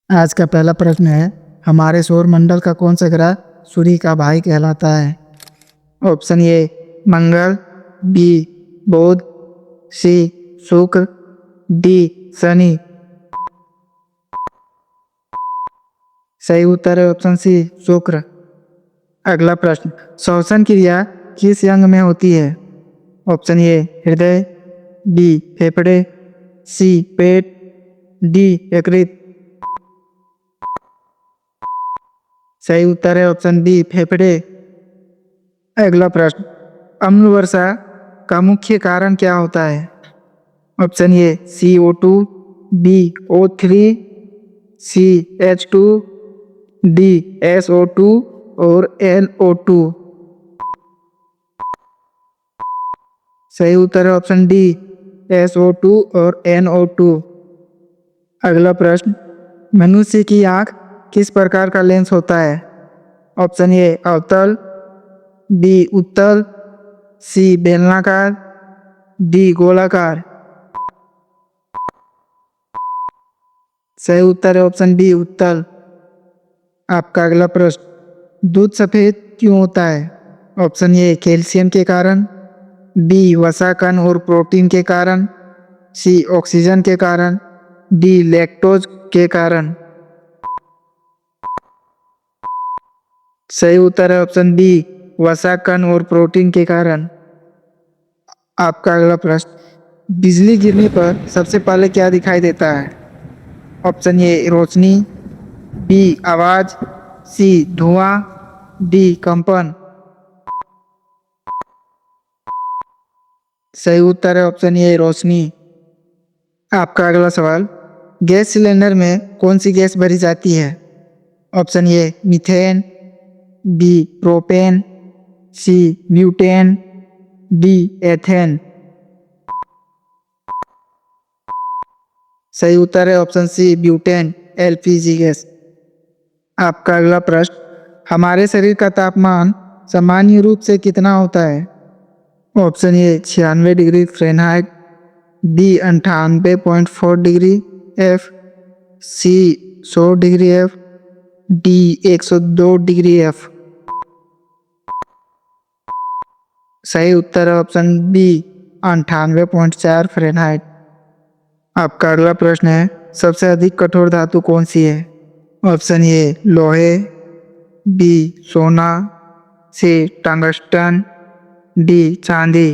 आज का पहला प्रश्न है, हमारे सौर मंडल का कौन सा ग्रह सूर्य का भाई कहलाता है? ऑप्शन ए मंगल, बी बुध, सी शुक्र, डी शनि। सही उत्तर है ऑप्शन सी शुक्र। अगला प्रश्न, श्वसन क्रिया किस अंग में होती है? ऑप्शन ए हृदय, बी फेफड़े, सी पेट, डी यकृत। सही उत्तर है ऑप्शन बी फेफड़े। अगला प्रश्न, अम्ल वर्षा का मुख्य कारण क्या होता है? Option A CO2, B O3, C H2, D SO2 और NO2। सही उत्तर है ऑप्शन डी SO2 और NO2। अगला प्रश्न, मनुष्य की आंख किस प्रकार का लेंस होता है? ऑप्शन ए अवतल, बी उत्तल, सी बेलनाकार, डी गोलाकार। सही उत्तर है ऑप्शन बी उत्तल। आपका अगला प्रश्न, दूध सफेद क्यों होता है? ऑप्शन ए कैल्शियम के कारण, बी वसा कण और प्रोटीन के कारण, सी ऑक्सीजन के कारण, डी लैक्टोज के कारण। सही उत्तर है ऑप्शन बी वसा कण और प्रोटीन के कारण। आपका अगला प्रश्न, बिजली गिरने पर सबसे पहले क्या दिखाई देता है? ऑप्शन ए रोशनी, बी आवाज, सी धुआं, डी कंपन। सही उत्तर है ऑप्शन ए रोशनी। आपका अगला सवाल, गैस सिलेंडर में कौन सी गैस भरी जाती है? Option A methane, B propane, C butane, D ethane. सही उत्तर है option C butane LPG gas. आपका अगला प्रश्न, हमारे शरीर का तापमान सामान्य रूप से कितना होता है? Option A 96 degree Fahrenheit, B 98.4 degree F, C 100 degree F, D 102 degree F। सही उत्तर है ऑप्शन बी 98.4 फ़ारेनहाइट। आपका अगला प्रश्न है, सबसे अधिक कठोर धातु कौन सी है? ऑप्शन ए लोहे, बी सोना, सी टंगस्टन, डी चांदी।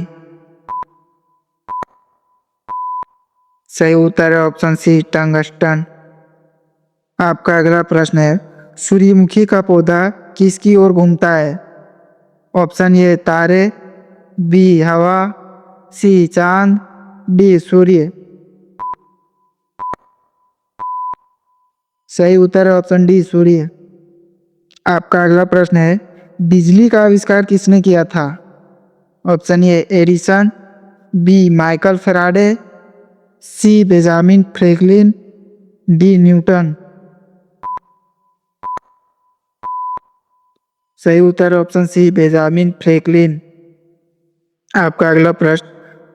सही उत्तर है ऑप्शन सी टंगस्टन। आपका अगला प्रश्न है, सूर्यमुखी का पौधा किसकी ओर घूमता है? ऑप्शन ए तारे, बी हवा, सी चांद, डी सूर्य। सही उत्तर है ऑप्शन डी सूर्य। आपका अगला प्रश्न है, बिजली का आविष्कार किसने किया था? Option A Edison, B Michael Faraday, C Benjamin Franklin, D Newton. सही उत्तर है ऑप्शन सी बेंजामिन फ्रैंकलिन। आपका अगला प्रश्न,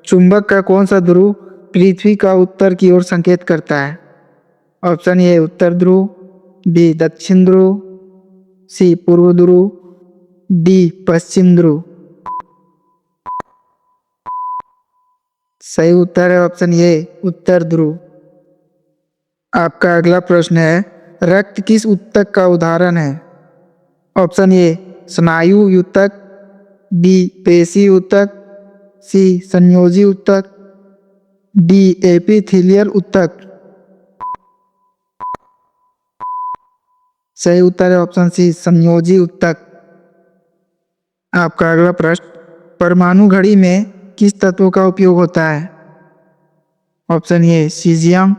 चुंबक का कौन सा ध्रुव पृथ्वी का उत्तर की ओर संकेत करता है? ऑप्शन ए उत्तर ध्रुव, बी दक्षिण ध्रुव, सी पूर्व ध्रुव, डी पश्चिम ध्रुव। सही उत्तर है ऑप्शन ए उत्तर ध्रुव। आपका अगला प्रश्न है, रक्त किस ऊतक का उदाहरण है? ऑप्शन ए स्नायु ऊतक, बी पेशी ऊतक, सी संयोजी ऊतक, डी एपिथेलियल ऊतक। सही उत्तर है ऑप्शन सी संयोजी ऊतक। आपका अगला प्रश्न, परमाणु घड़ी में किस तत्व का उपयोग होता है? Option A caesium,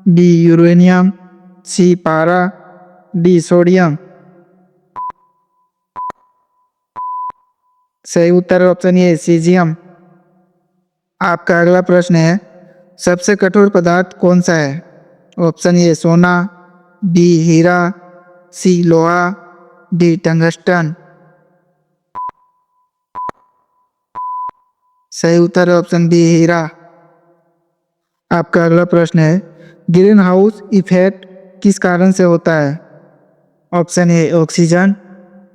B uranium, C पारा, डी सोडियम। सही उत्तर है ऑप्शन ए सीजियम। आपका अगला प्रश्न है, सबसे कठोर पदार्थ कौन सा है? ऑप्शन ए सोना, बी हीरा, सी लोहा, डी टंगस्टन। सही उत्तर है ऑप्शन बी हीरा। आपका अगला प्रश्न है, ग्रीन हाउस इफेक्ट किस कारण से होता है? Option A oxygen,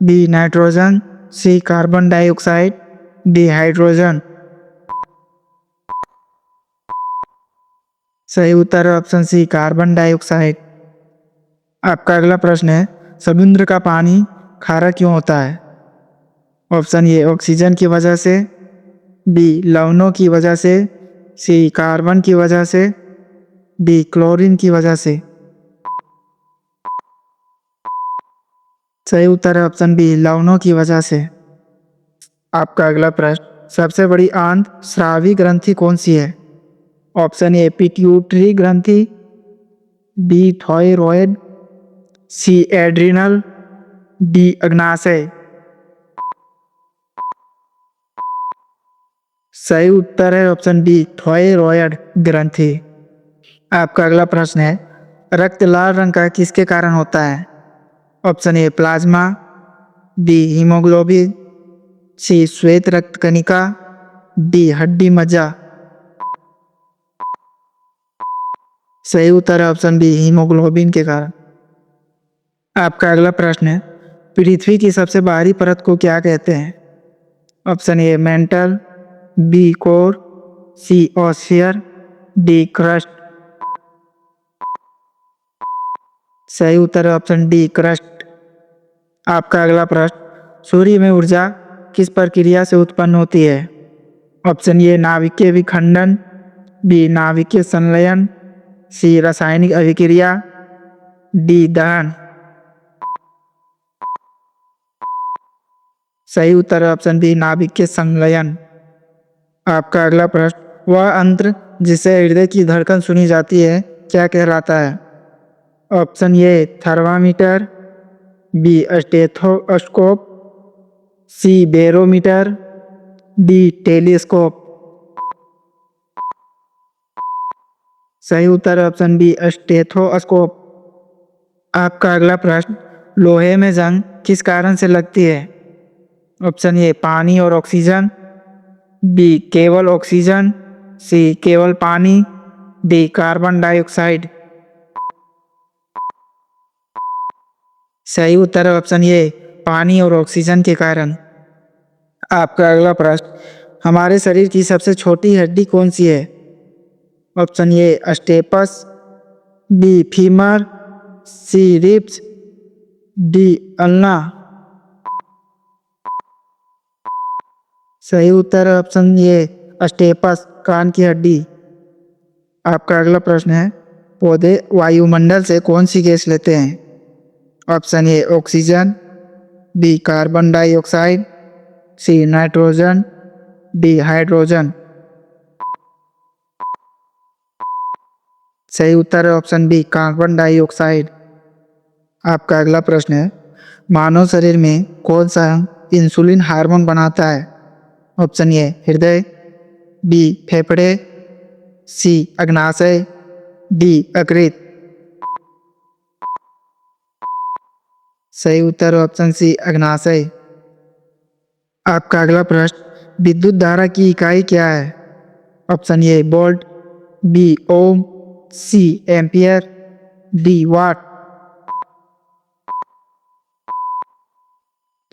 B nitrogen, C carbon dioxide, D hydrogen. सही उत्तर है ऑप्शन सी कार्बन डाइऑक्साइड। आपका अगला प्रश्न है, समुद्र का पानी खारा क्यों होता है? ऑप्शन ए ऑक्सीजन की वजह से, बी लवणों की वजह से, सी कार्बन की वजह से, डी क्लोरीन की वजह से। सही उत्तर है ऑप्शन बी लवणों की वजह से। आपका अगला प्रश्न, सबसे बड़ी आंत स्रावी ग्रंथि कौन सी है? ऑप्शन ए पिट्यूटरी ग्रंथि, बी थायराइड, सी एड्रिनल, डी अग्नाशय। सही उत्तर है ऑप्शन बी थायराइड ग्रंथि। आपका अगला प्रश्न है, रक्त लाल रंग का किसके कारण होता है? Option A plasma, B haemoglobin, C श्वेत रक्त कणिका, डी हड्डी मज्जा। सही उत्तर है ऑप्शन बी हीमोग्लोबिन के कारण। आपका अगला प्रश्न है, पृथ्वी की सबसे बाहरी परत को क्या कहते हैं? Option A mantle, B core, C ओशियर, डी क्रस्ट। सही उत्तर है ऑप्शन डी क्रस्ट। आपका अगला प्रश्न, सूर्य में ऊर्जा किस प्रक्रिया से उत्पन्न होती है? ऑप्शन ए नाभिकीय विखंडन, बी नाभिकीय संलयन, सी रासायनिक अभिक्रिया, डी दहन। सही उत्तर है ऑप्शन बी नाभिकीय संलयन। आपका अगला प्रश्न, वह यंत्र जिससे हृदय की धड़कन सुनी जाती है क्या कहलाता है? Option A thermometer, B stethoscope, C barometer, D telescope. सही उत्तर है ऑप्शन बी स्टेथोस्कोप। आपका अगला प्रश्न, लोहे में जंग किस कारण से लगती है? ऑप्शन ए पानी और ऑक्सीजन, बी केवल ऑक्सीजन, सी केवल पानी, डी कार्बन डाइऑक्साइड। सही उत्तर है ऑप्शन ए पानी और ऑक्सीजन के कारण। आपका अगला प्रश्न, हमारे शरीर की सबसे छोटी हड्डी कौन सी है? Option A stapes, B femur, C ribs, D ulna. सही उत्तर है ऑप्शन ए स्टेपस कान की हड्डी। आपका अगला प्रश्न है, पौधे वायुमंडल से कौन सी गैस लेते हैं? Option A oxygen, B carbon dioxide, C nitrogen, D hydrogen. सही उत्तर है ऑप्शन बी कार्बन डाइऑक्साइड। आपका अगला प्रश्न है, मानव शरीर में कौन सा अंग इंसुलिन हार्मोन बनाता है? ऑप्शन ए हृदय, बी फेफड़े, सी अग्नाशय, डी यकृत। सही उत्तर ऑप्शन सी अग्नाशय। आपका अगला प्रश्न, विद्युत धारा की इकाई क्या है? Option A volt, B ohm, C ampere, D watt.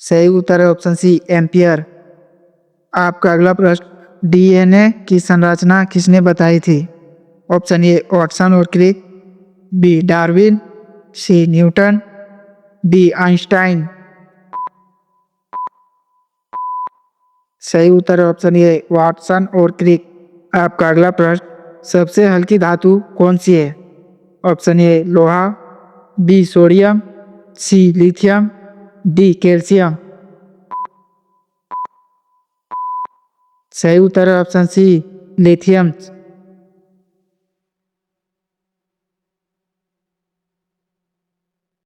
सही उत्तर है ऑप्शन सी एम्पियर। आपका अगला प्रश्न, डीएनए की संरचना किसने बताई थी? ऑप्शन ए वाटसन और क्रिक, बी डार्विन, सी न्यूटन, डी आइंस्टाइन। सही उत्तर है ऑप्शन ए वाटसन और क्रिक। आपका अगला प्रश्न, सबसे हल्की धातु कौन सी है? ऑप्शन ए लोहा, बी सोडियम, सी लिथियम, डी कैल्शियम। सही उत्तर है ऑप्शन सी लिथियम।